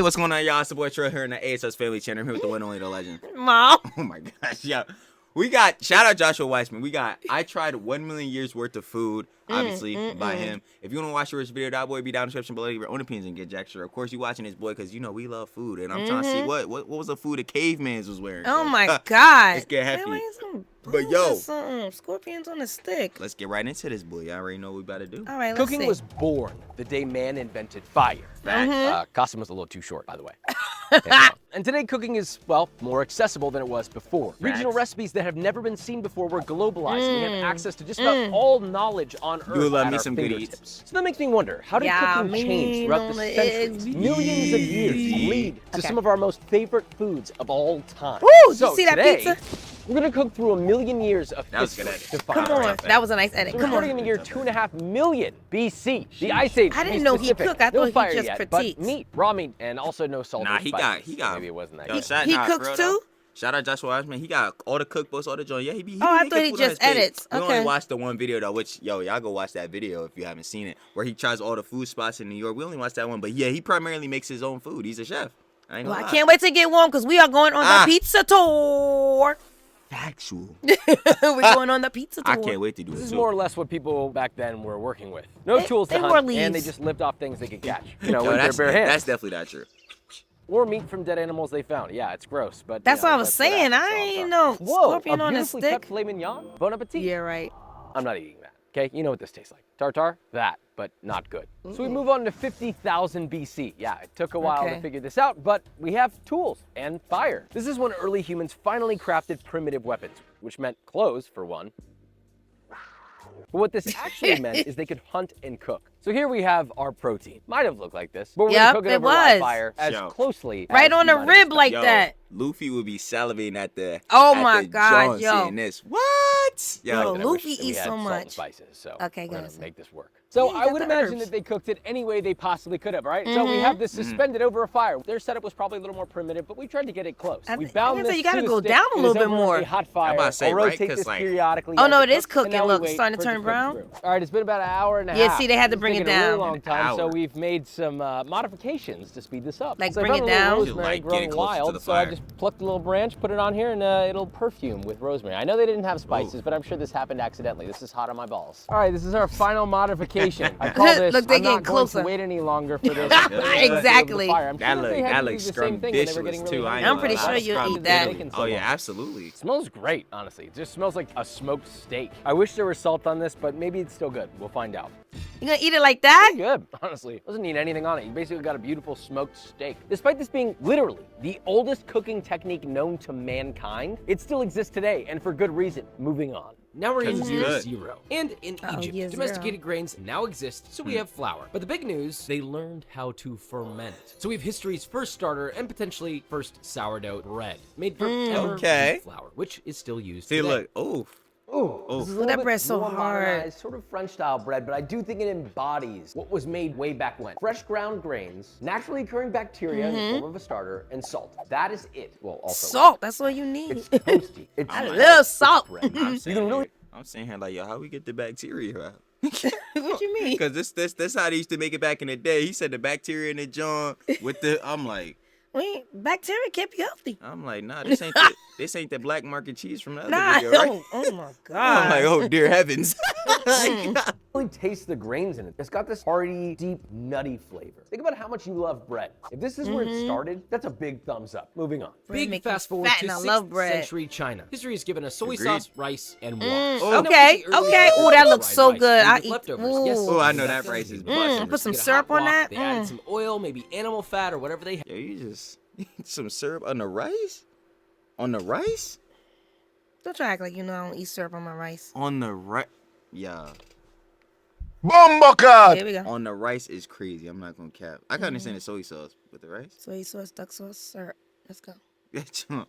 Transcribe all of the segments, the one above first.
what's going on, y'all? It's the boy Troy here in the ASS Family Channel. I'm here with the one, only, the legend. Mom. Oh my gosh, yeah. We got, shout out Joshua Weissman. I tried 1 million years worth of food, obviously, by him. If you want to watch the rich video, that boy be down in the description below. Your own opinions and get jack shirt. Of course, you watching this boy because, you know, we love food. And I'm trying to see what was the food the cavemans was wearing. Oh my God. Let's get happy. But yo, scorpions on a stick. Let's get right into this, boy. Y'all already know what we about to do. All right, let's Cooking see. was born the day man invented fire. Costume was a little too short, by the way. And today cooking is, well, more accessible than it was before. Regional recipes that have never been seen before were globalized. And we have access to just about all knowledge on Earth You love at me our some good fingertips. eats. So that makes me wonder, how did cooking change throughout the centuries? Millions of years lead to some of our most favorite foods of all time. Woo! So you see that today, pizza? we're gonna cook through 1,000,000 years of history to find Come on, out. that was a nice edit. So Come we're starting on. in the year 2.5 million BC. The Ice Age. I to be didn't know he specific. cooked. I No thought he fire just yet, critiqued. but meat, raw meat, and also no salt. Nah, or he spices. got. Maybe it wasn't that Yo, good. shout- He nah, cooks bro, too? though. Shout out Joshua Weissman. He got all the cookbooks, all the joint. Yeah, he be Oh, I making thought he food on just his page. edits. We Okay. only watched the one video though, which y'all go watch that video if you haven't seen it, where he tries all the food spots in New York. We only watched that one, but yeah, he primarily makes his own food. He's a chef. I ain't Well, gonna I lie. can't wait to get warm because we are going on the pizza tour. Factual. We're going on the pizza tour. I can't wait to do This it is too. more or less what people back then were working with. No tools to they wore hunt, and they leaves. just lived off things they could catch. You know, Yo, with their bare hands. that's definitely not true. Or meat from dead animals they found. Yeah, it's gross, but That's you know, what I was that's saying. happens, I so I'm ain't sorry. no Whoa, scorpion a on a beautifully stick. cut filet mignon? Bon appetit. Yeah, right. I'm not eating that. Okay, you know what this tastes like. Tartar, that, but not good. So we move on to 50,000 BC. Yeah, it took a while to figure this out, but we have tools and fire. This is when early humans finally crafted primitive weapons, which meant clothes, for one. But what this actually meant is they could hunt and cook. So here we have our protein. Might have looked like this, but we're gonna cook it over live fire as closely right as on you the might rib expect. like Yo, that. Luffy would be salivating at the My God, John yo. seeing this. What? Yo, And I Luffy wish that we eats had so salt and much. spices, so Okay, we're gonna guys. make this work. So Yeah, you I got would the imagine herbs. that they cooked it any way they possibly could have, right? So we have this suspended over a fire. Their setup was probably a little more primitive, but we tried to get it close. We bound I this you gotta to go the stick. down a It little is bit over more. a hot fire. I'm about to say, I'll right? rotate 'Cause, this like- periodically. Oh, as no, it it is cooks, and cooking. now we Look, wait starting to for it turn cook brown. through. All right, it's been about an hour and a Yeah, half. see, they had to It's bring it taken a really down. long time, so Hour. we've made some modifications to speed this up. Like so bring I it found a down? little You rosemary like growing getting closer to wild, the so I fire. just plucked a little branch, put it on here, and it'll perfume with rosemary. I know they didn't have spices, but I'm sure this happened accidentally. This is hot on my balls. All right, this is our final modification. I call this, Look, they I'm not getting going closer. to wait any longer for this. Exactly. I'm That sure look- they had that to do looks the same thing when they were scrumptious getting too. really I ain't hungry. I'm pretty gonna sure lie. you'll eat that. Taking so Oh yeah, long. absolutely. It smells great, honestly. It just smells like a smoked steak. I wish there was salt on this, but maybe it's still good. We'll find out. You gonna eat it like that? Pretty good, honestly. Doesn't need anything on it. You basically got a beautiful smoked steak. Despite this being literally the oldest cooking technique known to mankind, it still exists today, and for good reason. Moving on. Now we're in 'Cause it's year good. 0. And in Egypt, year domesticated grains now exist, so we have flour. But the big news, they learned how to ferment. So we have history's first starter and potentially first sourdough bread, made from ever Okay. wheat flour, which is still used See, today. look. Ooh. Ooh, Oh. this is a Ooh, little that bit bread's so more hard. modernized, sort of French-style bread, but I do think it embodies what was made way back when. Fresh ground grains, naturally occurring bacteria in the form of a starter, and salt. That is it. Well, also Salt, that's all you need. It's toasty. It's I love salt. bread. I'm saying, can really- I'm saying here like, yo, how we get the bacteria out? What you mean? Because this how they used to make it back in the day. He said the bacteria in the John with the. Wait, bacteria can't be healthy. Nah, this ain't the black market cheese from the other Nah, video, right? oh my I'm God. like, oh dear heavens. Really taste the grains in it. It's got this hearty, deep, nutty flavor. Think about how much you love bread. If this is where it started, that's a big thumbs up. Moving on. Bread Big make me fast forward fat to and I 6th love bread. century China. History has given us soy Agreed. sauce, rice, and water. Okay, okay. Ooh, that looks so good. I eat. Leftovers. Yes, Oh, I know that's that rice is good. busting. Put some Get a syrup hot on wok, that. They added some oil, maybe animal fat or whatever they have. Yo, you just some syrup on the rice? On the rice? Don't try to act like you know I don't eat syrup on my rice. On the rice? Yeah. Here we go. On the rice is crazy. I'm not gonna cap. I can understand the soy sauce, but the rice? Soy sauce, duck sauce, syrup. Let's go.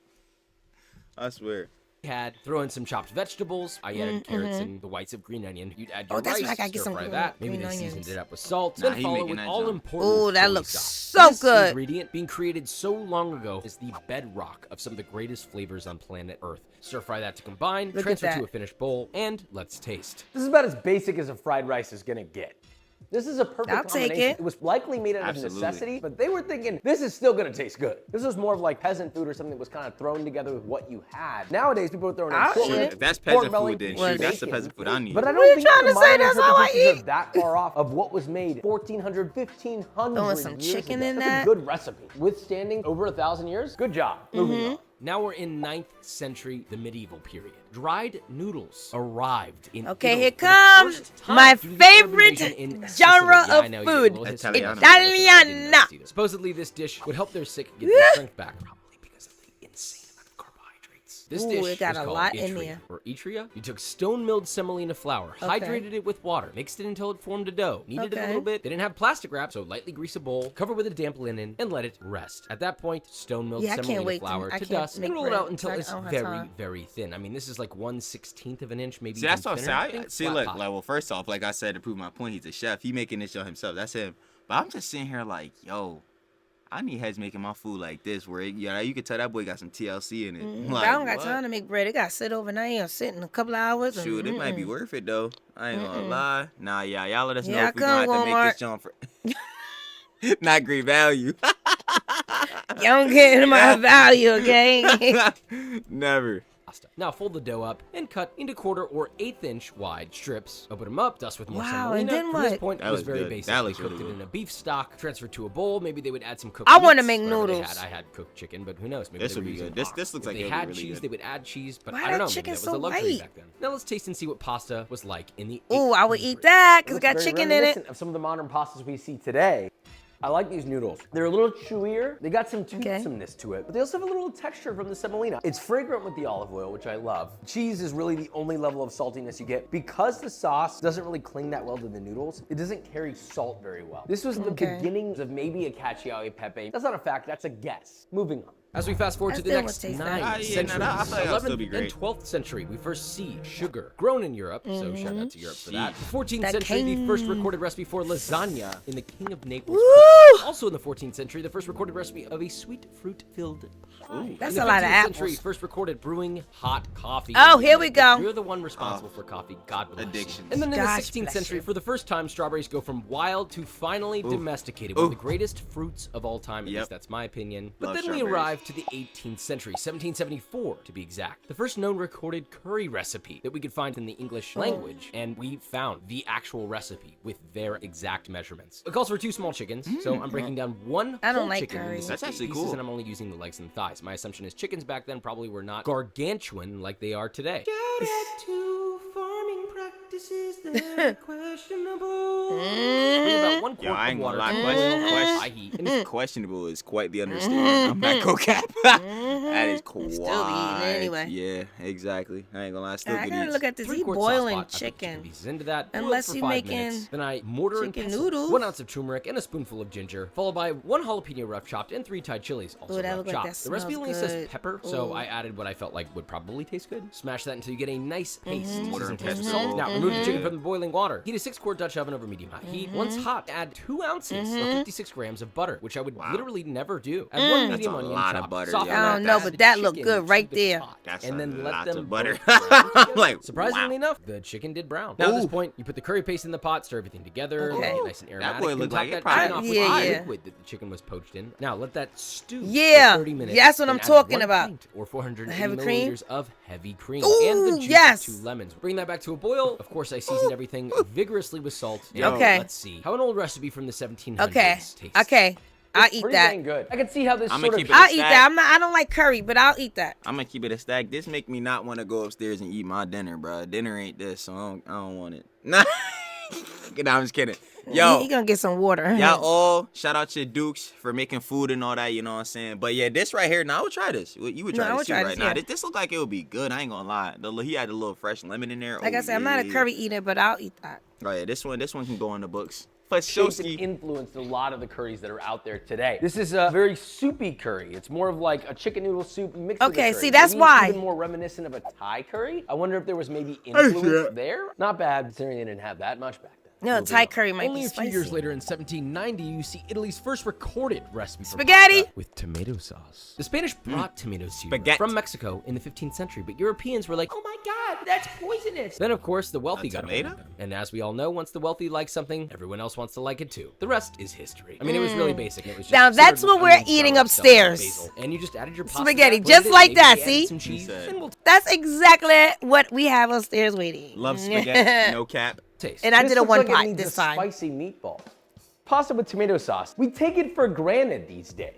I swear. Had throw in some chopped vegetables. I added carrots and the whites of green onion. You'd add your Oh, that's rice, right, I gotta get stir some fry green- that. Maybe green they seasoned onions. it up with salt. Nah, then he follow making with that all jump. important Ooh, that soy looks sauce. so This good. ingredient being created so long ago is the bedrock of some of the greatest flavors on planet Earth. Stir fry that to combine, Look at transfer that. to a finished bowl, and let's taste. This is about as basic as a fried rice is gonna get. This is a perfect I'll take combination. it. It was likely made out of Absolutely. necessity, but they were thinking, this is still gonna taste good. This was more of like peasant food or something that was kind of thrown together with what you had. Nowadays, people are throwing in I'll pork eat ribs, it. If that's pork peasant belly, food, then Well, shoot, that's the bacon. peasant food I need. But I What don't are you think trying the to say? modern That's all I interpretations eat. are that far off of what was made 1400, 1500 Throwing some years chicken ago. in That's that. a good recipe. Withstanding over 1,000 years, good job. Moving on. Now we're in 9th century, the medieval period. Dried noodles arrived in Okay, Italy here for the comes first time my due to the Arab favorite invasion in genre Sicily. Yeah, I of know, you get a food. little history. Italiano. Listen, I didn't know Italiana. this either. Supposedly, this dish would help their sick get their strength back, probably because of the insane amount of carbohydrates. This Ooh, dish it got was a called lot in itria, there. or itria. You took stone-milled semolina flour, hydrated it with water, mixed it until it formed a dough, kneaded it a Okay. little bit. They didn't have plastic wrap, so lightly grease a bowl, cover with a damp linen, and let it rest. At that point, stone-milled Yeah, I can't semolina wait flour I to can't dust make and roll it bread. out until I it's don't have very, time. very thin. I mean, this is like 1/16 of an inch, maybe. See, that's even what I'm thinner. saying. Think See, flat look, pie. like, well, first off, like I said, to prove my point, he's a chef. He making this show himself. That's him. But I'm just sitting here like, yo, I need heads making my food like this, where you could tell that boy got some TLC in it. But I don't got time to make bread. It got to sit overnight or sit in a couple hours. and- Shoot, it might be worth it though. I ain't gonna lie. Nah, yeah, y'all let us know Yeah, if we gonna have come, to make this jump for not great value. You don't get my value, okay? Never. Pasta. Now fold the dough up and cut into 1/4 or 1/8 inch wide strips. Open them up, dust with more Wow, semolina. and then From this what? point, That it was looks very good. basic. That They looks cooked really it good. in a beef stock, transferred to a bowl. Maybe they would add some cooked I wanna meats, make whatever they noodles. had. I had cooked chicken, but who knows? Maybe This they would were be using good. This hogs. looks If like they it would be had really cheese, good. they would add cheese, but Why I that don't know. Maybe chicken that was so a luxury white? back then. Now let's taste and see what pasta was like in the. Ooh, I would eat 1800s. that because it Looks got very chicken in it. reminiscent of some of the modern pastas we see today. I like these noodles. They're a little chewier. They got some toothsomeness to it, but they also have a little texture from the semolina. It's fragrant with the olive oil, which I love. Cheese is really the only level of saltiness you get. Because the sauce doesn't really cling that well to the noodles, it doesn't carry salt very well. This was the beginnings of maybe a cacio e pepe. That's not a fact, that's a guess. Moving on. As we fast forward I to the still next would taste 9 that. Yeah, centuries, I feel like that'll still be 11th great. and 12th century, we first see sugar grown in Europe. So shout out to Europe for that. The 14th That century, the king. first recorded recipe for lasagna in the King of Naples. Woo! Also in the 14th century, the first recorded recipe of a sweet fruit-filled pie. That's in the a lot of 15th century, apples. first recorded brewing hot coffee. Oh, here we go. You're the one responsible for coffee. God bless. Addictions. And then in Gosh the 16th bless century, you. for the first time, strawberries go from wild to finally domesticated. One of the Ooh. greatest fruits of all time. At Yep. least that's my opinion. But Love then we strawberries. arrive to the 18th century, 1774 to be exact. The first known recorded curry recipe that we could find in the English language. And we found the actual recipe with their exact measurements. It calls for 2 small chickens. So I'm breaking down 1 I don't whole like chicken curry. into That's 6 actually pieces, cool. and I'm only using the legs and thighs. My assumption is chickens back then probably were not gargantuan like they are today. Farming practices that are questionable. Bring about 1 Yo, quart I of ain't water gonna lie. to boil on Question. high heat. And Questionable is quite the understatement. I'm not co-cap. That is quite. Still eating it anyway. Yeah, exactly. I ain't gonna lie. I still I could gotta eat. look at this. He 3-quart boiling sauce pot, I put the chicken chicken. pieces into that, boiled Unless for you 5 making minutes. Then I mortar and chicken pestle noodles. 1 ounce of turmeric and a spoonful of ginger, followed by 1 jalapeno rough chopped and 3 Thai chilies, also Ooh, that rough look like chopped. that The recipe smells only says good. pepper, so Ooh. I added what I felt like would probably taste good. Smash that until you get a nice paste. Mortar Season and taste with pestle. salt. Now remove the chicken from the boiling water. Heat a 6-quart Dutch oven over medium high heat. Once hot, add 2 ounces of 56 grams of butter, which I would literally never do. Add 1 That's medium a onion lot of chopped. butter, Soften yo. I that, don't know, add but the that look chicken good to right the there. pot, That's and a then let lot them of butter. both brown together. Like, Surprisingly wow. enough, the chicken did brown. Now at this Ooh. point, you put the curry paste in the pot, stir everything together, Okay. make it nice and aromatic. boy and looked top like it that probably- chicken off with Yeah, the yeah. liquid that the chicken was poached in. Now let that stew Yeah, for 30 minutes. that's what then I'm add talking 1 about. pint or 480 Heavy cream? milliliters of heavy cream Ooh, and the juice yes. of 2 lemons. Bring that back to a boil. Of course, I seasoned everything vigorously with salt. And Okay. Let's see how an old recipe from the 1700s Okay, tastes. okay. I'll It's eat pretty that. dang good. I can see how this I'ma sort of keep it I'll eat stack. that. I don't like curry, but I'll eat that. I'm gonna keep it a stack. This make me not want to go upstairs and eat my dinner, bro. Dinner ain't this, so I don't want it. Nah, I'm just kidding. Yo, He gonna get some water. y'all all shout out to Dukes for making food and all that. You know what I'm saying? But yeah, this right here. Now I would try this. You would No, try I this would too, try right? this, Now yeah. this look like it would be good. I ain't gonna lie. He had a little fresh lemon in there. Like I said, I'm not a curry eater, but I'll eat that. Oh yeah, this one can go in the books. For shaped and Shoski. influenced a lot of the curries that are out there today. This is a very soupy curry. It's more of like a chicken noodle soup mixed with a Okay, curry. see, that's Maybe why. even more reminiscent of a Thai curry. I wonder if there was maybe influence there. Not bad, considering they didn't have that much back then. No, Moving Thai on. curry might Only be a few spicy. years later, in 1790, you see Italy's first recorded recipe for Spaghetti! pasta with tomato sauce. The Spanish brought tomatoes to Spaghetti. Europe from Mexico in the 15th century, but Europeans were like, "Oh my God, God, that's poisonous. Then, of course, the wealthy A got tomato? hold of them. And as we all know, once the wealthy like something, everyone else wants to like it too. The rest is history. I mean, it was really basic. It was just Now, that's syrup, what we're onions, eating garlic, celery, upstairs. basil, and you just added your pasta Spaghetti, sauce, just blended it, like maybe that, added see? some cheese, said. and we'll That's exactly what we have upstairs waiting. Love spaghetti, no cap. taste. And I did a looks one like it pot needs this a time. Spicy meatball. Pasta with tomato sauce. We take it for granted these days.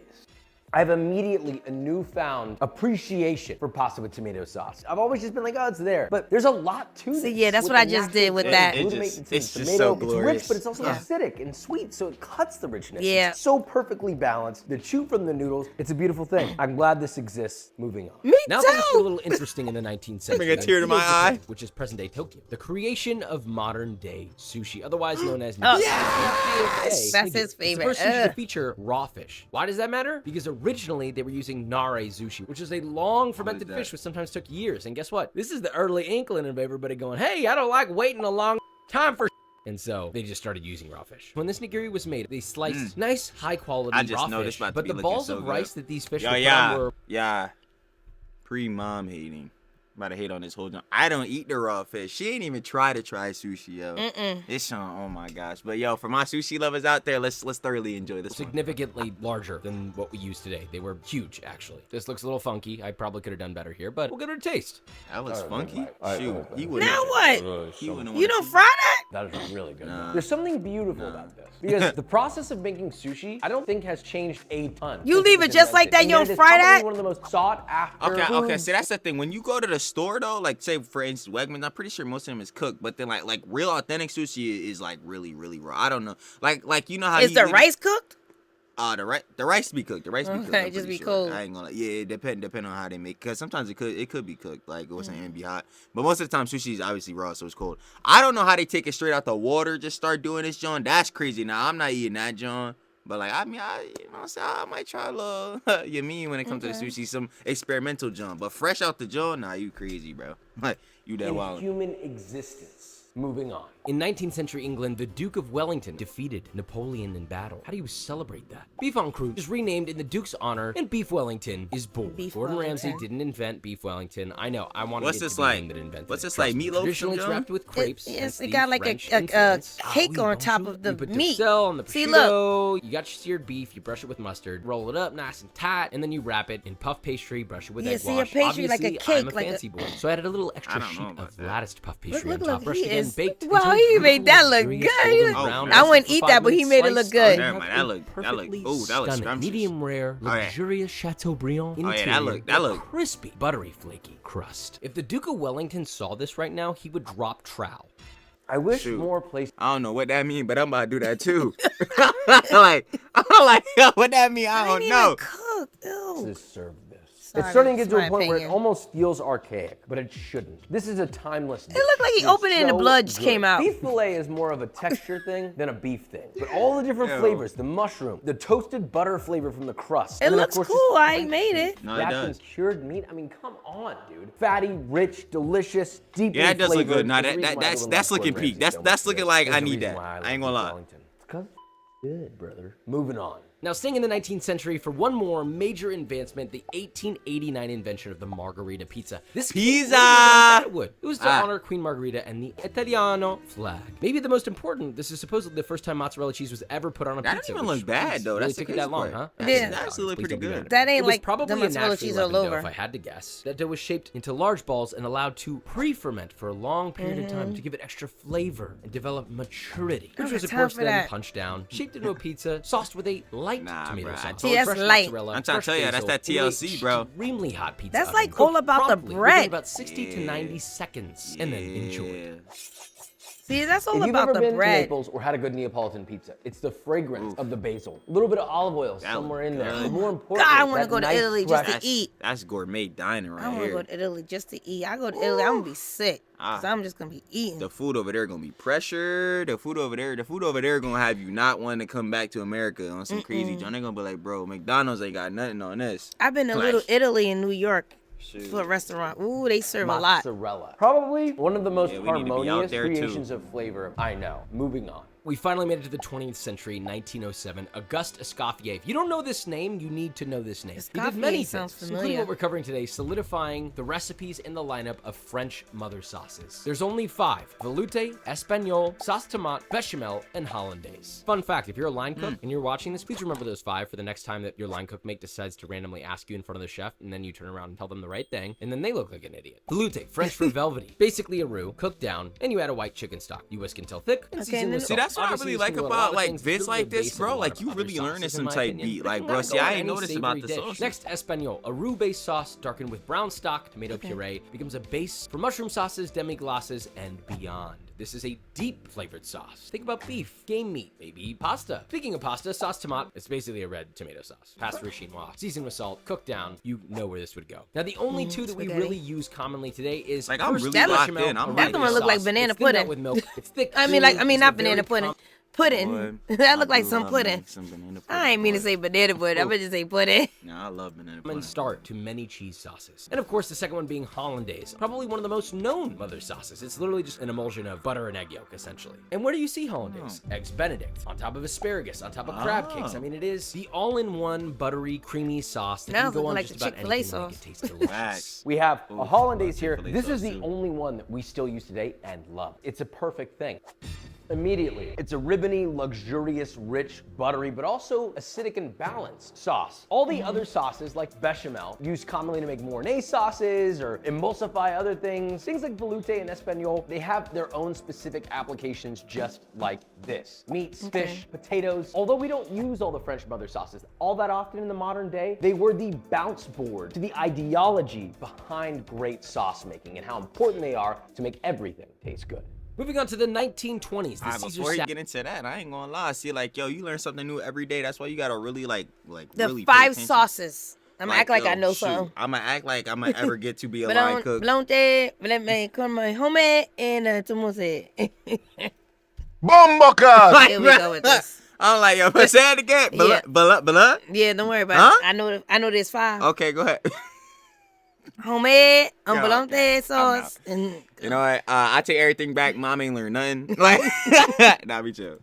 I have immediately a newfound appreciation for pasta with tomato sauce. I've always just been like, oh, it's there. But there's a lot to this. See, yeah, that's with what I the just natural did with flavor, that. glutamate It's that's in just the so tomato. It's glorious. rich, but it's also Yeah. acidic and sweet, so it cuts the richness. Yeah. It's so perfectly balanced. The chew from the noodles, it's a beautiful thing. I'm glad this exists. Moving on. Me Now things get a too. little interesting in the 19th century. Bring a tear to my eye. Which is present-day Tokyo. The creation of modern-day sushi, otherwise known as Oh, yes! That's his It's the favorite. first sushi Ugh. to feature raw fish. Why does that matter? Because originally they were using nare sushi, which is a long fermented that? fish which sometimes took years. And guess what? This is the early inkling of everybody going, hey, I don't like waiting a long time for and so they just started using raw fish. When this nigiri was made, they sliced nice, high-quality I just raw know this fish, about to but be the looking balls so of good. rice that these fish Yo, were put on were yeah. Pre-mom hating. I'm about to hate on this whole jump. I don't eat the raw fish. She ain't even try sushi, yo. It's on. Oh my gosh. But yo, for my sushi lovers out there, let's thoroughly enjoy this one. significantly larger than what we use today. They were huge, actually. This looks a little funky. I probably could have done better here, but we'll give it a taste. That was funky. right, Shoot, right, he right. wouldn't. Now what? He wouldn't You don't fry that? That is really good. Nah. There's something beautiful about this. Because the process of making sushi, I don't think has changed a ton. You since leave was it just like invented. that, And you it don't is fry probably that? one of the most sought after Okay. foods. See, that's the thing. When you go to the store though, like say for instance Wegmans, I'm pretty sure most of them is cooked, but then like real authentic sushi is like really raw. I don't know. Like you know how Is the rice cooked? the rice be cooked. The rice be cooked. Okay, I'm just pretty be sure. cold. I ain't gonna. Yeah, it depend on how they make. Cause sometimes it could be cooked. Like it wasn't and be hot. But most of the time sushi is obviously raw, so it's cold. I don't know how they take it straight out the water. Just start doing this, John. That's crazy. Now I'm not eating that, John. But like I mean, you know what I'm saying, I might try a little you mean when it comes to the sushi, some experimental John. But fresh out the John, nah, you crazy, bro. Like you that in wild. human existence. Moving on. In 19th century England, the Duke of Wellington defeated Napoleon in battle. How do you celebrate that? Beef en croûte is renamed in the Duke's honor, and Beef Wellington is born. Beef Gordon Ramsay Wellington. didn't invent Beef Wellington. I know, I wanted What's it to this be like? him that invented What's it. this Trust like, me. meatloaf, Traditionally, it's John? wrapped with crepes. Yes, hence it the got like French a influence. cake oui, on bonjour. top of the You put meat. the sel on the prosciutto. See, look. You got your seared beef. You brush it with mustard. Roll it up nice and tight, and then you wrap it in puff pastry. Brush it with Yeah, egg see, a wash. pastry like a Obviously, I'm cake, a like a- fancy boy, so I added a little extra I don't know sheet about of that. latticed puff pastry Look, on top. Brushed he again, is. baked. Wow, until he made that look luxurious good. golden brown. I wouldn't For eat 5 that, but he minutes, made it look sliced good. onion Never mind, that puff look- is that look- perfectly ooh, that looks stunning. scrumptious. Medium rare, Oh, yeah. luxurious Chateaubriand Oh, yeah, interior. that look- with a crispy, buttery, flaky crust. If the Duke of Wellington saw this right now, he would drop trowel. I wish Shoot. more places I don't know what that mean, but I'm about to do that too. I'm like, what that mean? I don't Ain't know. even cooked. Ew. serve this. Sorry, It's starting to it's get to my a point where it opinion. almost feels archaic, but it shouldn't. This is a timeless dish. It looked like he It's opened it and the so blood just good. came out. Beef fillet is more of a texture thing than a beef thing. But all the different Ew. flavors, the mushroom, the toasted butter flavor from the crust. It and then, of looks course, cool. this I French made cheese it. No, it wrapped does. in cured meat. I mean, come on, dude. Fatty, rich, delicious, deeply Yeah, that does look flavored. good. Nah, There's a reason why that's everyone that's loves looking Gordon peak. Ramsay so That's much. looking like There's I a need reason that. why I love ain't gonna lie. Wellington. It's 'cause it's good, brother. Moving on. Now, staying in the 19th century for one more major advancement, the 1889 invention of the Margarita Pizza. This Pizza! It was to Ah. honor Queen Margarita and the Italiano flag. Maybe the most important, this is supposedly the first time mozzarella cheese was ever put on a That pizza. don't even which, look bad, geez, though. Really That's the took it crazy that long, part. huh? Yeah. That's actually Please pretty don't be mad good. at That me. ain't It was like the probably a mozzarella naturally cheese all leavened dough, over. if I had to guess. That dough was shaped into large balls and allowed to pre-ferment for a long period of time to give it extra flavor and develop maturity, which don't was got of time course for then that. punched down, shaped into a pizza, sauced with a light Nah, tomato bruh. sauce. See, that's fresh light. mozzarella, I'm trying to fresh tell you, that's basil, that and a TLC, bro. extremely hot pizza That's oven. like all Cooked about the promptly within bread. about 60 to 90 seconds, and then enjoy. Yeah. See, that's all If you've about ever the been to bread. Naples or had a good Neapolitan pizza, it's the fragrance of the basil. A little bit of olive oil somewhere in there. good. But more importantly, God, I wanna that go to nice Italy just to fresh- eat. That's gourmet dining I right want to here. go to Italy just to eat. I go to Italy, I'm gonna be sick. Ah. Cause I'm just gonna be eating. The food over there gonna be pressured. The food over there gonna have you not wanting to come back to America on some crazy joint. They're gonna be like, bro, McDonald's ain't got nothing on this. I've been to Like- Little Italy in New York Shoot. for a restaurant. Ooh, they serve a lot. Mozzarella. Probably one of the most Yeah, we need to be out harmonious there, too. creations of flavor I know. Moving on. We finally made it to the 20th century, 1907. Auguste Escoffier. If you don't know this name, you need to know this name. He did many sounds things, familiar. including what we're covering today, solidifying the recipes in the lineup of French mother sauces. There's only 5: velouté, espagnole, sauce tomate, bechamel, and hollandaise. Fun fact, if you're a line cook and you're watching this, please remember those 5 for the next time that your line cook mate decides to randomly ask you in front of the chef, and then you turn around and tell them the right thing, and then they look like an idiot. Velouté, French for velvety. Basically a roux, cooked down, and you add a white chicken stock. You whisk until thick and season with See, salt. that's what I Obviously, really you can like do a lot about of like things. vids It's like really the this, base of a bro. lot Like of you other really learning sauces, in some my type opinion. beat. But Like, you bro, can see, go I with ain't any noticed about savory the dish. sauce. Next, espagnole, a roux-based sauce darkened with brown stock, tomato puree, becomes a base for mushroom sauces, demi-glaces, and beyond. This is a deep flavored sauce. Think about beef, game meat, maybe pasta. Speaking of pasta, sauce tomate, it's basically a red tomato sauce. Pasta chinois, seasoned with salt, cooked down. You know where this would go. Now, the only two that we spaghetti. really use commonly today is Like, I'm first, really locked bechamel, in. I'm a like- That one look like banana It's thinned out pudding. with milk. It's thick. I mean, creamy. not It's a banana very pudding. com- Pudding. Boy, That I look like do some love me pudding. some banana I ain't mean to boy. say banana pudding. I'm gonna just say pudding. Nah, I love banana common pudding. start to many cheese sauces. And of course, the second one being hollandaise, probably one of the most known mother sauces. It's literally just an emulsion of butter and egg yolk, essentially. And where do you see hollandaise? Eggs Benedict, on top of asparagus, on top of crab cakes. I mean, it is the all-in-one buttery, creamy sauce that Now can it's go looking on like just the about Chick-fil-A anything and make sauce. it taste delicious. Facts. We have a Oof, hollandaise here. Chick-fil-A This is sauce the too. only one that we still use today and love. It's a perfect thing. Immediately, it's a ribbony, luxurious, rich, buttery, but also acidic and balanced sauce. All the other sauces, like bechamel, used commonly to make Mornay sauces or emulsify other things, things like velouté and espagnole, they have their own specific applications just like this. Meats, fish, potatoes. Although we don't use all the French mother sauces all that often in the modern day, they were the bounce board to the ideology behind great sauce making and how important they are to make everything taste good. Moving on to the 1920s, the Alright, Caesar before you salad. get into that, I ain't gonna lie. See, like, yo, you learn something new every day. That's why you gotta really The really pay 5 attention. sauces. I'm gonna act like I know something. I'm gonna act like I'm gonna ever get to be a line cook. Blonde, me con my homie, and tomose. Bomboca! Here we go with this. I'm like, yo, but say it again. Yeah. Blah. Yeah, don't worry about Huh? it. I know there's 5. Okay, go ahead. Homemade, Yo, blonde I'm sauce, and You know what? I take everything back. Mom ain't learned nothing. Like, nah, be chill.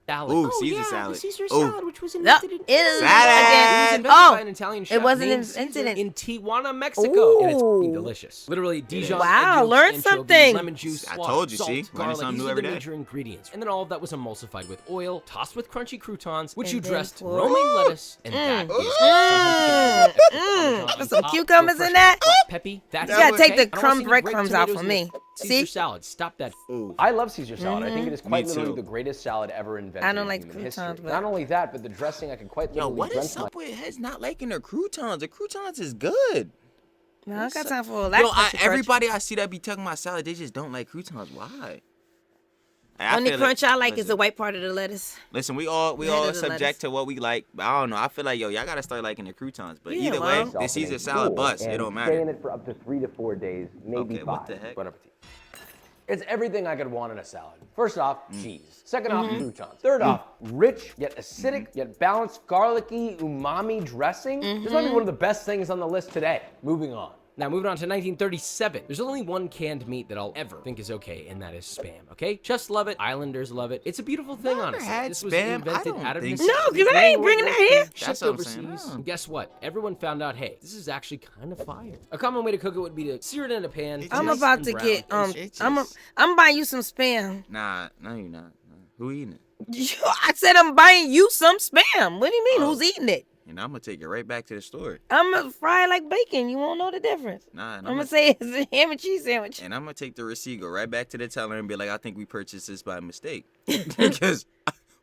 Salad. Ooh, Caesar salad. The Caesar Ooh. salad, which was no, invented in it is Salad. It was again. invented Oh, by an Italian chef it wasn't named Caesar invented in Tijuana, Mexico, and it's fucking Ooh. delicious. Literally, Dijon, Wow, egg yolks, learn anchovies, something. lemon juice, I water, told you, salt, see? Learning garlic. something These new are the every day. major ingredients, and then all of that was emulsified with oil, tossed with crunchy croutons, which And you then dressed pour- romaine lettuce, and that is sometimes you can add Put some top, cucumbers go in fresh, that. hot, peppy. That's You gotta it, take okay? the I don't wanna see any grape breadcrumbs out tomatoes for in me. Caesar See? salad. Stop that. Ooh. I love Caesar salad. I think it is quite Me literally too. the greatest salad ever invented I don't in like human croutons, history. but- Not only that, but the dressing I could quite Yo, literally what is drench my up with heads not liking their croutons? The croutons is good. No, I don't got time for all that. Yo, crunchy crunch. everybody I see that be talking about salad, they just don't like croutons. Why? I Only feel crunch I like is listen, the white part of the lettuce. Listen, we all Head of the subject lettuce. to what we like. But I don't know. I feel like, yo, y'all gotta start liking the croutons. But Yeah, either well. way, the Caesar salad bust. It don't Stay in matter. it for up to 3 to 4 days, maybe Okay, 5. what the heck? Bon appetit. It's everything I could want in a salad. First off, cheese. Second off, Mm-hmm. croutons. Third off, rich yet acidic yet balanced garlicky umami dressing. This might be Mm-hmm. one of the best things on the list today. Moving on. Now, moving on to 1937. There's only one canned meat that I'll ever think is okay, and that is Spam, okay? Chefs love it. Islanders love it. It's a beautiful thing, Never honestly. had This was Spam. I invented don't out of think necessity. so. No, 'cause I ain't bringing that here. That's Shipped what I'm saying. overseas. No. And guess what? Everyone found out, hey, this is actually kind of fire. A common way to cook it would be to sear it in a pan. I'm nice about and to brown. get It's I'm just- buying you some spam. Nah, no, you're not. Who eating it? I said I'm buying you some spam. What do you mean? Oh. Who's eating it? And I'm gonna take it right back to the store. I'm gonna fry it like bacon. You won't know the difference. Nah, and I'm gonna say it's a ham and cheese sandwich. And I'm gonna take the receipt, go right back to the teller, and be like, I think we purchased this by mistake. Because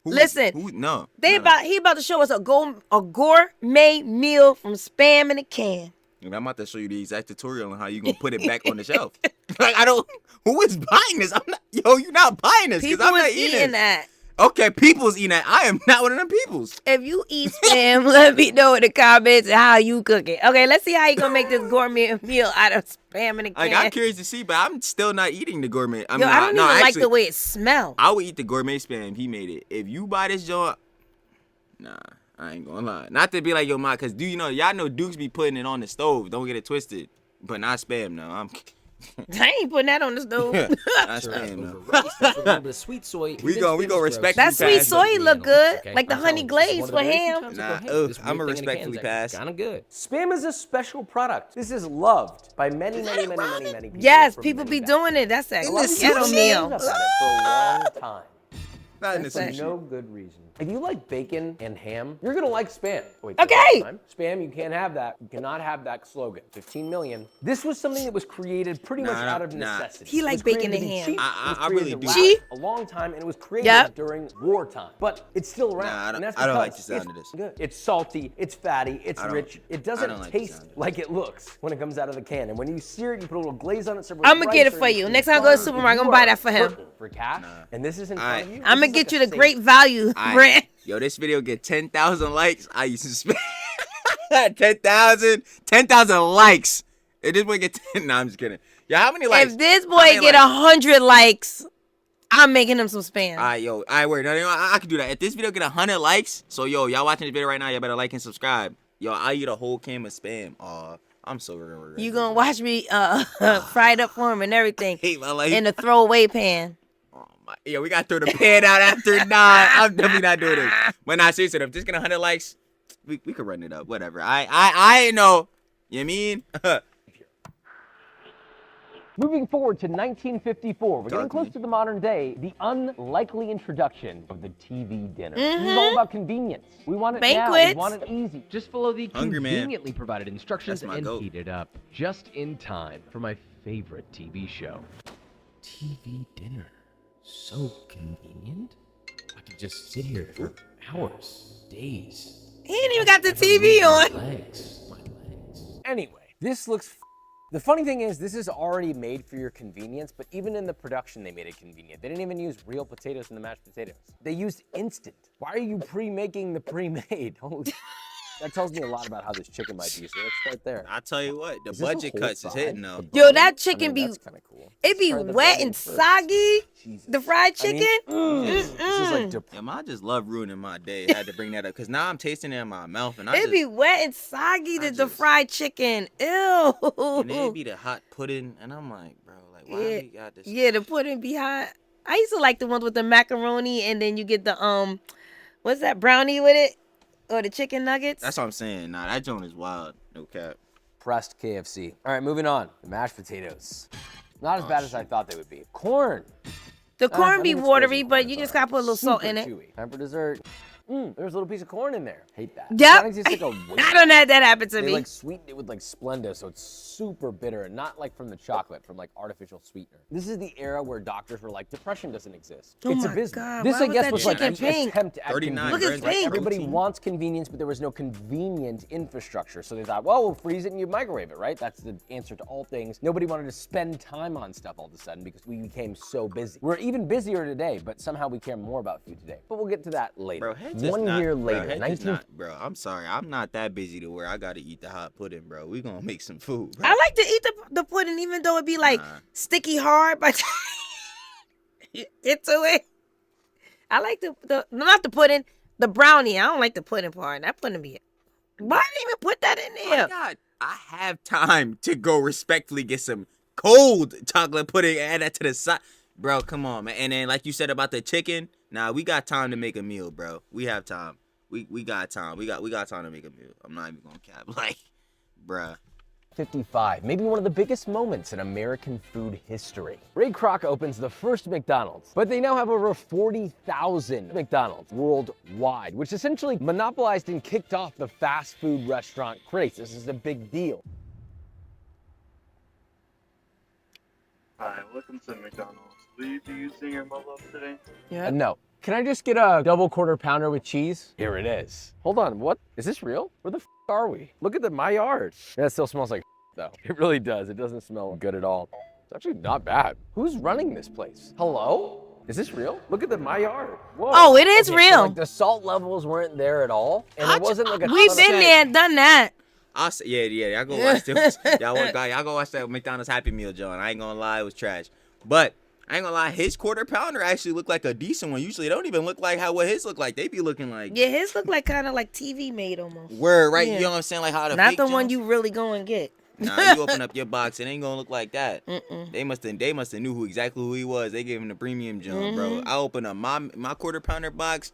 Listen, no. He no. about to show us a gourmet meal from Spam in a can. And I'm about to show you the exact tutorial on how you gonna put it back on the shelf. Like, I don't. Who is buying this? I'm not. Yo, you're not buying this because People I'm not is eating eating it. that. Okay, people's eating that. I am not one of them peoples. If you eat spam, let me know in the comments how you cook it. Okay, let's see how you gonna make this gourmet meal out of spam in a can. Like, I'm curious to see, but I'm still not eating the gourmet. Yo, I don't even like the way it smells. I would eat the gourmet spam. He made it. If you buy this joint, nah, I ain't gonna lie. Not to be like, yo, ma, because do you know, y'all know Dukes be putting it on the stove. Don't get it twisted. But not spam, no. I ain't putting that on the stove. That's Serve spam, over though. rice with a little bit of sweet soy. We gonna respect That sweet pass soy it. look good, Okay, like the I'm honey telling you, this is glaze one for of the very few ham. times I Nah, go, hey, ugh, this I'ma weird thing in a respectfully can's pass. Kind of good. Spam is a special product. This is loved by many people. Yes, from people many be doing it. That's a In the ghetto sushi? meal. I've had it for a long time. Not in the That's sushi. No good reason. If you like bacon and ham, you're gonna like spam. Wait, Okay. Spam, you can't have that. You cannot have that slogan. 15 million. This was something that was created pretty much out of nah. necessity. He It like was created bacon to and be ham. cheap. I It was really created to do. last Cheap? a long time, and it was created Yep. during wartime. But it's still around. Nah, and that's I don't like because the sound it's of this. Good. It's salty. It's fatty. It's I don't- rich. It I doesn't don't like the taste sound of it. like it looks when it comes out of the can. And when you sear it, you put a little glaze on it. serve it with I'ma rice get it or for anything. you. Next time I go to the supermarket, I'm gonna buy that for him. Hurting for cash, and this is in front Alright. of you. I'm this gonna is get like you a the safe- great value Aight. brand. Yo, this video get 10,000 likes. I used to spend 10,000 likes. If this boy get 10, nah, I'm just kidding. Yo, how many likes? If this How boy many get likes? 100 likes, I'm making him some spam. Alright, yo, alright, wait, no, I can do that. If this video get 100 likes, so yo, y'all watching this video right now, y'all better like and subscribe. Yo, I'll eat a whole can of spam. Aw, I'm so regret. You gonna watch me fry it up for him and everything hate my life. in a throwaway pan. Oh my, yo, we gotta throw the pan out after 9. I'm definitely not doing this. But nah, seriously, if this get 100 likes, we could run it up. Whatever. I ain't know. You mean? Moving forward to 1954, we're getting Talk to close me. to the modern day, the unlikely introduction of the TV dinner. This is all about convenience. We want it now, we Banquets. want it easy. Just follow the Hungry man. conveniently provided instructions That's my and goat. heat it up just in time for my favorite TV show. TV dinner. So convenient. I could just sit here for hours, days. He ain't even got the TV on. My legs. Anyway, this looks the funny thing is, this is already made for your convenience, but even in the production, they made it convenient. They didn't even use real potatoes in the mashed potatoes. They used instant. Why are you pre-making the pre-made? Holy, that tells me a lot about how this chicken might be, so let's start there. I tell you what, the Is this a budget whole cuts is thigh? hitting though. The Yo, bone? that chicken be- That's kind of cool. It be Let's try the wet bone and first. soggy. Jesus. The fried I mean, chicken. this is like Yeah, I just love ruining my day. Had to bring that up because now I'm tasting it in my mouth and I It just, be wet and soggy. I The just- fried chicken. Ew. and it be the hot pudding and I'm like, bro, like why Yeah. we got this? Yeah, the pudding be hot. I used to like the ones with the macaroni and then you get the what's that, brownie with it? Or the chicken nuggets. That's what I'm saying. Nah, that joint is wild. No cap. pressed KFC. All right, moving on. The mashed potatoes. Not as bad as I thought they would be. Corn. The corn I be mean, it's watery, frozen but corn, you it's just all gotta put a little salt super in it. chewy. Time for dessert. There's a little piece of corn in there. Hate that. Yep. That tastes like a waste. I don't have that happen to They me. like sweeten it with like Splenda, so it's super bitter, and not like from the chocolate, from like artificial sweetener. This is the era where doctors were like, depression doesn't exist. Oh it's my abysmal. God, This why I was guess that was like an chicken pink? attempt at 39 convenience. Look, it's grams of pink. Everybody protein. wants convenience, but there was no convenient infrastructure. So they thought, well, we'll freeze it and you microwave it, right? That's the answer to all things. Nobody wanted to spend time on stuff all of a sudden because we became so busy. We're even busier today, but somehow we care more about food today. But we'll get to that later. Bro, Head just One not- year bro, later, Head just 19... not- bro, I'm sorry. I'm not that busy to where I gotta eat the hot pudding, bro. We gonna make some food, bro. I like to eat the pudding even though it be like Nah. sticky hard, but get to it. I like the not the pudding, the brownie. I don't like the pudding part. That pudding be. Why didn't even put that in My there? God, I have time to go respectfully get some cold chocolate pudding and add that to the side. Bro, come on, man. And then like you said about the chicken, nah, we got time to make a meal, bro. We have time. We got time. We got time to make a meal. I'm not even gonna cap. Like, bruh. 55, maybe one of the biggest moments in American food history. Ray Kroc opens the first McDonald's, but they now have over 40,000 McDonald's worldwide, which essentially monopolized and kicked off the fast food restaurant craze. This is a big deal. Hi, welcome to McDonald's. Will you be using your mobile today? Yeah. No. Can I just get a double quarter pounder with cheese? Here it is. Hold on, what? Is this real? Where the f are we? Look at my yard. That still smells like though. It really does. It doesn't smell good at all. It's actually not bad. Who's running this place? Hello? Is this real? Look at my yard. Whoa. Oh, it is Okay, real. So, like, the salt levels weren't there at all, and it wasn't like a We've ton of- been there and done that. I'll say, yeah. Y'all go watch this. y'all go watch that McDonald's Happy Meal, John. I ain't gonna lie, it was trash. But I ain't gonna lie, his quarter pounder actually looked like a decent one. Usually, they don't even look like what his look like. They be looking like Yeah, his look like kind of like TV made almost. word, right? Yeah. You know what I'm saying? Like how the Not fake the one Jones- you really go and get. Nah, you open up your box, it ain't gonna look like that. They must have knew exactly who he was. They gave him the premium jump, bro. I open up my quarter pounder box.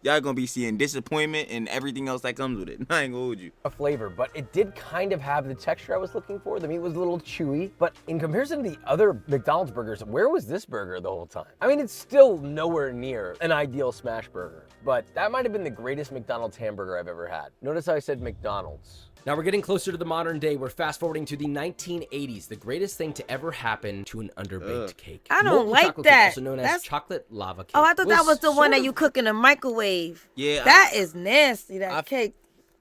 Y'all gonna be seeing disappointment and everything else that comes with it. I ain't gonna hold you. A flavor, but it did kind of have the texture I was looking for. The meat was a little chewy, but in comparison to the other McDonald's burgers, where was this burger the whole time? I mean, it's still nowhere near an ideal smash burger, but that might have been the greatest McDonald's hamburger I've ever had. Notice how I said McDonald's. Now we're getting closer to the modern day. We're fast forwarding to the 1980s, the greatest thing to ever happen to an underbaked cake. I don't Molten like chocolate cake, that. also known as That's- chocolate lava cake. Oh, I thought that was the one sort that of- you cook in a microwave. Yeah. That is nasty, that cake.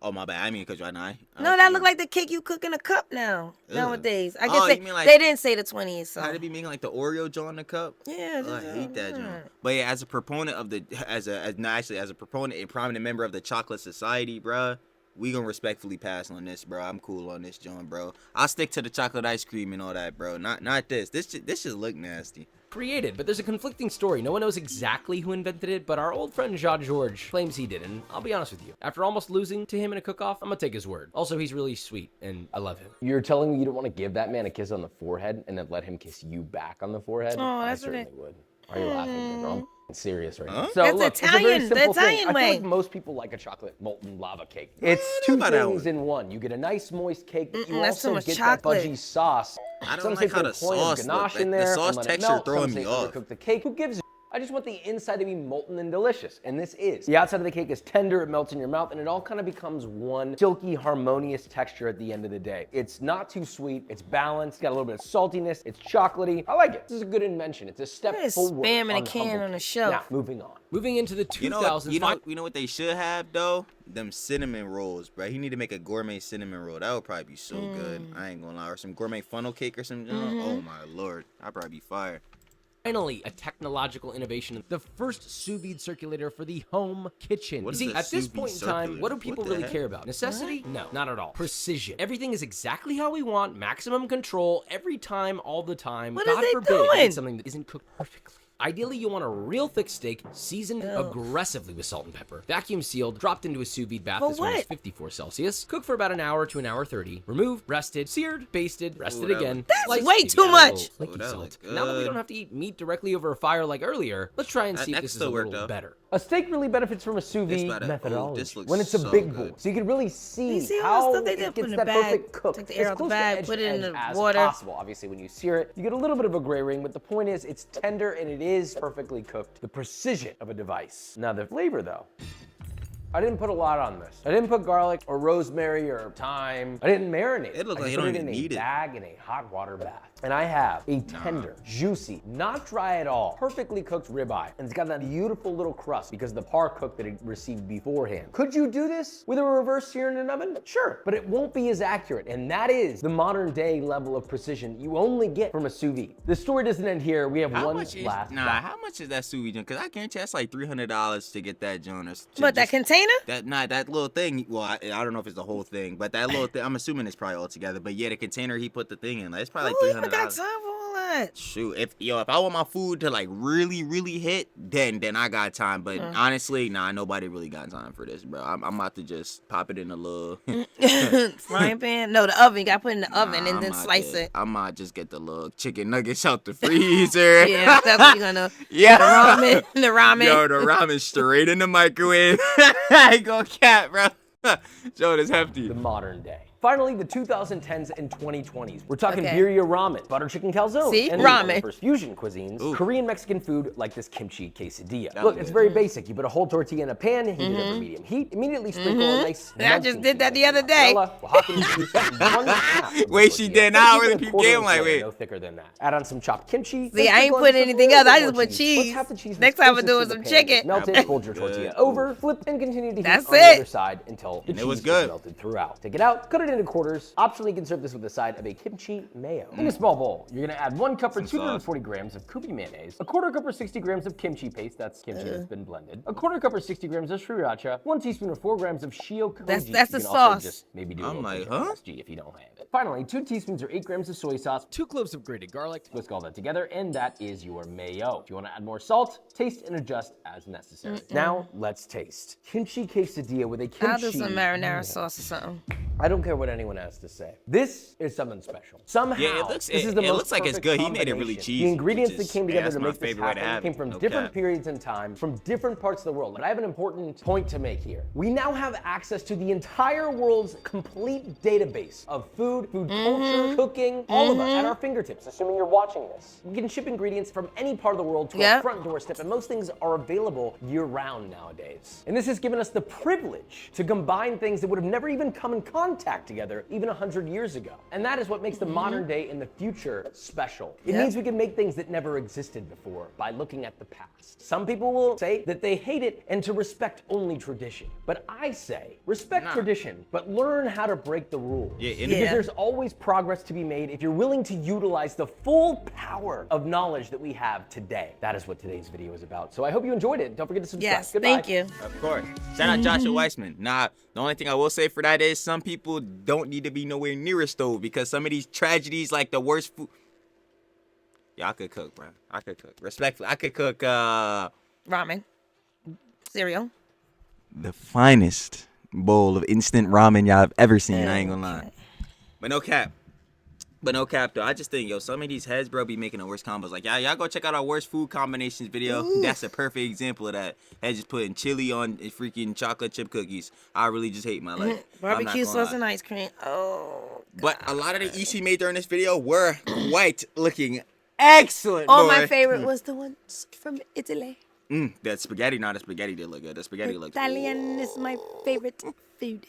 Oh, my bad. I mean, because right now. No, that look like the cake you cook in a cup now. Ugh. Nowadays. I Oh, guess you mean like- they didn't say the 20s, so. How they be making like the Oreo jar in the cup? Yeah, Oh, I just, hate that joint. But yeah, as a proponent of the, as a proponent and prominent member of the Chocolate Society, bruh, we gonna respectfully pass on this, bro. I'm cool on this joint, bro. I'll stick to the chocolate ice cream and all that, bro. Not this. This just look nasty. Created, but there's a conflicting story. No one knows exactly who invented it, but our old friend Jean-Georges claims he did, and I'll be honest with you. After almost losing to him in a cook-off, I'm gonna take his word. Also, he's really sweet, and I love him. You're telling me you don't want to give that man a kiss on the forehead and then let him kiss you back on the forehead? Oh, that's I what certainly would. Are you laughing, bro? I'm serious right now. Huh? So That's look, it's a Italian, very the simple thing. Italian I feel way. like most people like a chocolate molten lava cake. It's two about that things one. in one. You get a nice moist cake, but you that's too also much get chocolate. that fudgy sauce. I don't Some like say how put the a point of sauce ganache look. in The there sauce and let it texture melt. throwing Some me say off. overcook the cake. Who gives a I just want the inside to be molten and delicious, and this is. The outside of the cake is tender, it melts in your mouth, and it all kind of becomes one silky, harmonious texture at the end of the day. It's not too sweet, it's balanced, got a little bit of saltiness, it's chocolatey. I like it. This is a good invention. It's a step There's forward. Spam in a on the can humble on the cake. shelf. Now, moving on. Moving into the 2000s, You know what they should have though? Them cinnamon rolls, bro. He need to make a gourmet cinnamon roll. That would probably be so good. I ain't gonna lie. Or some gourmet funnel cake or something. Oh my lord, that'd probably be fire. finally, a technological innovation, the first sous vide circulator for the home kitchen. What You is see, a at this sous vide point in time, what do circulator? people What the really heck? care about? Necessity? No, not at all. Precision. Everything is exactly how we want, maximum control, every time, all the time. What is God they forbid you doing? eat something that isn't cooked perfectly. Ideally, you want a real thick steak, seasoned aggressively with salt and pepper, vacuum sealed, dropped into a sous vide bath For as warm as what? 54 Celsius, cooked for about an hour to an hour 30, removed, rested, seared, basted, rested that again. look- That's sliced, way maybe too add a little much. flaky that salt. look Now that we good. don't have to eat meat directly over a fire like earlier, let's try and see if That this is still a work, little though. better. A steak really benefits from a sous This vide about it. methodology. Oh, this looks when it's a so big good. bowl, so you can really see, You see all the how stuff they it did? Put gets in the that bag, perfect cook. take the air as out the close to bag, edge put to it in edge the as water. possible. Obviously, when you sear it, you get a little bit of a gray ring, but the point is, it's tender and it is perfectly cooked. The precision of a device. Now the flavor, though. I didn't put a lot on this. I didn't put garlic or rosemary or thyme. I didn't marinate. It looks I like just you put don't it even in need a it. bag in a hot water bath. And I have a tender, juicy, not dry at all, perfectly cooked ribeye. And it's got that beautiful little crust because of the par cook that it received beforehand. Could you do this with a reverse sear in an oven? Sure, but it won't be as accurate. And that is the modern day level of precision you only get from a sous vide. The story doesn't end here. We have one last batch. How much is that sous vide joint? Cause I guarantee that's like $300 to get that joint. But that container? That little thing. Well, I don't know if it's the whole thing, but that little thing. I'm assuming it's probably all together. But yeah, the container he put the thing in, like, it's probably Who like even got $300. time for all that? Shoot, if I want my food to like really hit, then I got time. But honestly, nobody really got time for this, bro. I'm about to just pop it in a little Frying pan? No, the oven. You got to put it in the oven and I'm then out slice there. it. I might just get the little chicken nuggets out the freezer. Yeah, that's what you're gonna. Yeah. The ramen. Yo, the ramen straight in the microwave. I ain't gonna cap, bro. Joe, that's hefty. The modern day. Finally, the 2010s and 2020s. We're talking Okay. birria ramen, butter chicken calzone, See? and Ramen. one of the first fusion cuisines, Ooh. Korean Mexican food like this kimchi quesadilla. That Look, was it's good. very basic. You put a whole tortilla in a pan, heat it over medium heat, immediately sprinkle a nice. I just melting did that the seasoning other day. mozzarella, Oaxacan cheese, and 1/2 of the Wait, she tortilla. did? Now I Keep it really a peep quarter game, inch like, layer, wait. No thicker than that. Add on some chopped kimchi. See, then I ain't sprinkle on put just a anything little else. I bit just more put Once cheese. half the cheese Next is time we're closest doing to the some pan, chicken. just melt it, That fold your was tortilla good. over, flip, and continue to heat That's on the it. other side until the it cheese was is good. melted throughout. Take it out, cut it into quarters. Optionally, you can serve this with a side of a kimchi mayo. In a small bowl, you're gonna add 1 cup or Some 240 grams of kubi mayonnaise, a 1/4 cup or 60 grams of kimchi paste, that's kimchi that's been blended, a 1/4 cup or 60 grams of sriracha, 1 teaspoon or 4 grams of shio koji. That's You the can also sauce. just maybe do a I'm little like, pinch of huh? MSG if you don't have it. Finally, 2 teaspoons or 8 grams of soy sauce, 2 cloves of grated garlic. whisk all that together, and that is your mayo. If you want to add more salt, taste and adjust as necessary. Now, let's taste. Kimchi quesadilla with a kimchi. I'll do some marinara sauce or something. I don't care what anyone has to say. This is something special. Somehow, Yeah, this is the it most looks like it's perfect good. He made it really combination. cheesy. The ingredients which is- that came together that's to my make this favorite way to happen have came it. from No different cap. periods in time, from different parts of the world. But I have an important point to make here. We now have access to the entire world's complete database of food, culture, cooking, all of us at our fingertips, assuming you're watching this. We can ship ingredients from any part of the world to our front doorstep, and most things are available year-round nowadays. And this has given us the privilege to combine things that would have never even come in contact together even 100 years ago. And that is what makes the modern day and the future special. It means we can make things that never existed before by looking at the past. Some people will say that they hate it and to respect only tradition. But I say, respect tradition, but learn how to break the rules. Because there's always progress to be made if you're willing to utilize the full power of knowledge that we have today. That is what today's video is about. So I hope you enjoyed it. Don't forget to subscribe. Yes, Goodbye. thank you. Of course. Shout out Joshua Weissman. Nah, the only thing I will say for that is some people don't need to be nowhere near a stove because some of these tragedies, like the worst food. Yeah, I could cook, bro. I could cook. Respectfully, I could cook Ramen. Cereal. the finest bowl of instant ramen y'all have ever seen. I ain't gonna lie. But no cap. But no cap though. I just think, yo, some of these heads, bro, be making the worst combos. Like, y'all go check out our worst food combinations video. Ooh. That's a perfect example of that. Heads just putting chili on freaking chocolate chip cookies. I really just hate my life. Barbecue sauce and ice cream. Oh. But a lot of the eats he made during this video were quite looking excellent, Oh, boy. my favorite was the ones from Italy. That spaghetti, the spaghetti did look good. The spaghetti looked good. Italian is my favorite food.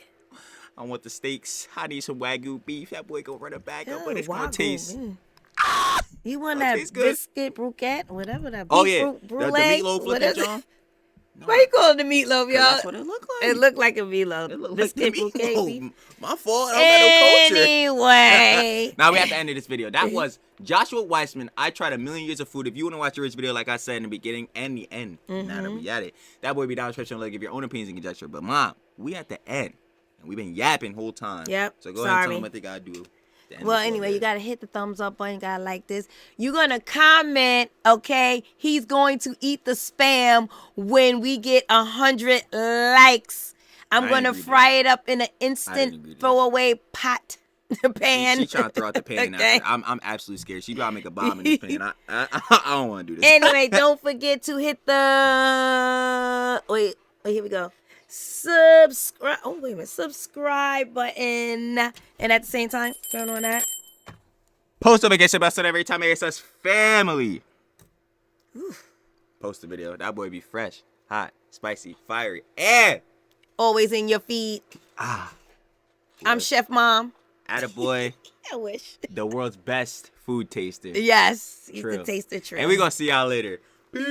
I want the steaks. I need some Wagyu beef. That boy gonna run it back up, but it's gonna Wagyu, taste. You want That that tastes good. biscuit bruschetta, whatever that beef Oh yeah, the brulee? meatloaf What looking is it? John. Why you call it the meatloaf, y'all? That's what it looked like. It looked like a meatloaf. It looked like Biscuit the bouquet meatloaf. beef. My fault. I don't got no culture. Anyway. Now we have to end this video. That was Joshua Weissman. I tried a million years of food. If you want to watch the rich video, like I said in the beginning and the end, now that we at it, that boy be down in the description. Like, give your own opinions and conjecture. But mom, we at the end, and we've been yapping whole time. Yep. So go ahead and tell them what they gotta do. Well, anyway, you got to hit the thumbs up button. You got to like this. You're going to comment, okay? He's going to eat the Spam when we get 100 likes. I'm going to fry it up in an instant throwaway pot. Pan. She trying to throw out the pan. Okay. I'm absolutely scared. She about to make a bomb in this pan. I don't want to do this. Anyway, don't forget to hit the... Wait, here we go. Subscribe. Oh, wait a minute. Subscribe button. And at the same time, turn on that. Post notification bell so every time it says family. Post the video. That boy be fresh, hot, spicy, fiery, and Always in your feed. I'm Chef Mom. attaboy. I wish. The world's best food taster. Yes. He's True. the taster tree. And we gonna see y'all later. Peace.